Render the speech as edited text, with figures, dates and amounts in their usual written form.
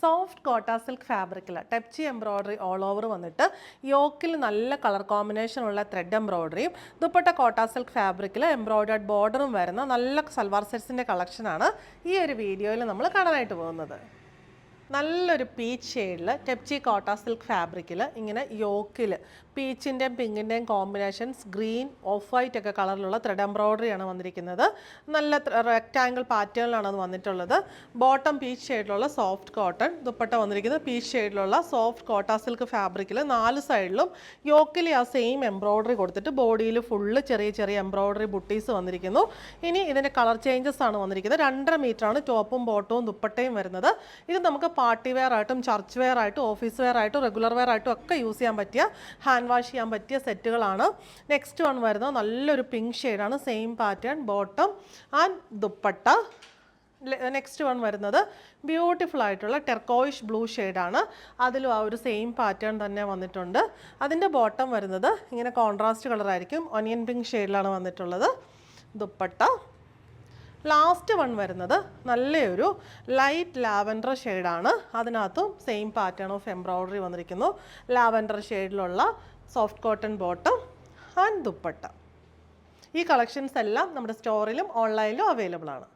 Soft Kota silk ഫാബ്രിക്കിൽ tepchi embroidery all over വന്നിട്ട് യോക്കിൽ നല്ല കളർ കോമ്പിനേഷൻ ഉള്ള ത്രെഡ് എംബ്രോയ്ഡറിയും ദുപ്പട്ട കോട്ട സിൽക്ക് ഫാബ്രിക്കിൽ എംബ്രോയ്ഡർഡ് ബോർഡറും വരുന്ന നല്ല സൽവാർ സെറ്റ്സിൻ്റെ കളക്ഷനാണ് ഈ ഒരു വീഡിയോയിൽ നമ്മൾ കാണാനായിട്ട് പോകുന്നത്. നല്ലൊരു പീച്ച് ഷെയ്ഡിൽ ടെപ്ചി കോട്ട സിൽക്ക് ഫാബ്രിക്കിൽ ഇങ്ങനെ യോക്കിൽ പീച്ചിൻ്റെയും പിങ്കിൻ്റെയും കോമ്പിനേഷൻസ് ഗ്രീൻ ഓഫ് വൈറ്റ് ഒക്കെ കളറിലുള്ള ത്രെഡ് എംബ്രോയ്ഡറിയാണ് വന്നിരിക്കുന്നത്. നല്ല റെക്റ്റാങ്കിൾ പാറ്റേണിലാണ് അത് വന്നിട്ടുള്ളത്. ബോട്ടം പീച്ച് ഷെയ്ഡിലുള്ള സോഫ്റ്റ് കോട്ടൺ, ദുപ്പട്ട വന്നിരിക്കുന്നത് പീച്ച് ഷെയ്ഡിലുള്ള സോഫ്റ്റ് കോട്ട സിൽക്ക് ഫാബ്രിക്കിൽ 4 സൈഡിലും യോക്കിൽ ആ സെയിം എംബ്രോയ്ഡറി കൊടുത്തിട്ട് ബോഡിയിൽ ഫുള്ള് ചെറിയ ചെറിയ എംബ്രോയ്ഡറി ബുട്ടീസ് വന്നിരിക്കുന്നു. ഇനി ഇതിൻ്റെ കളർ ചേഞ്ചസ് ആണ് വന്നിരിക്കുന്നത്. 2.5 മീറ്ററാണ് ടോപ്പും ബോട്ടവും ദുപ്പട്ടയും വരുന്നത്. ഇത് നമുക്ക് പാർട്ടി വെയർ ആയിട്ടും ചർച്ച് വെയർ ആയിട്ടും ഓഫീസ് വെയർ ആയിട്ടും റെഗുലർ വെയർ ആയിട്ടും ഒക്കെ യൂസ് ചെയ്യാൻ പറ്റിയ ഹാൻഡ് വാഷ് ചെയ്യാൻ പറ്റിയ സെറ്റുകളാണ്. നെക്സ്റ്റ് വൺ വരുന്നത് നല്ലൊരു പിങ്ക് ഷെയ്ഡാണ്, same pattern bottom and dupatta. Next one വരുന്നത് ബ്യൂട്ടിഫുൾ ആയിട്ടുള്ള ടെർക്കോയിഷ് ബ്ലൂ ഷെയ്ഡാണ്, അതിലും ആ ഒരു സെയിം പാറ്റേൺ തന്നെ വന്നിട്ടുണ്ട്. അതിൻ്റെ ബോട്ടം വരുന്നത് ഇങ്ങനെ കോൺട്രാസ്റ്റ് കളറായിരിക്കും, ഒനിയൻ പിങ്ക് ഷെയ്ഡിലാണ് വന്നിട്ടുള്ളത്. ദുപ്പട്ട. ലാസ്റ്റ് വൺ വരുന്നത് നല്ലൊരു ലൈറ്റ് ലാവൻഡർ ഷെയ്ഡാണ്, അതിനകത്തും സെയിം പാറ്റേൺ ഓഫ് എംബ്രോയ്ഡറി വന്നിരിക്കുന്നു. ലാവൻഡർ ഷെയ്ഡിലുള്ള soft cotton bottom and dupatta. ഈ കളക്ഷൻസ് എല്ലാം നമ്മുടെ സ്റ്റോറിലും ഓൺലൈനിലും അവൈലബിൾ ആണ്.